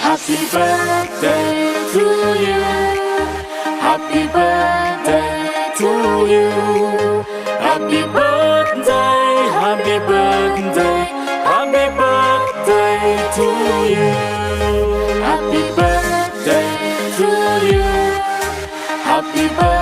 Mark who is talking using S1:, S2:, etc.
S1: Happy birthday to you. Happy birthday to you. Happy birthday, happy birthday, happy birthday to you. Happy birthday to you. Happy birthday.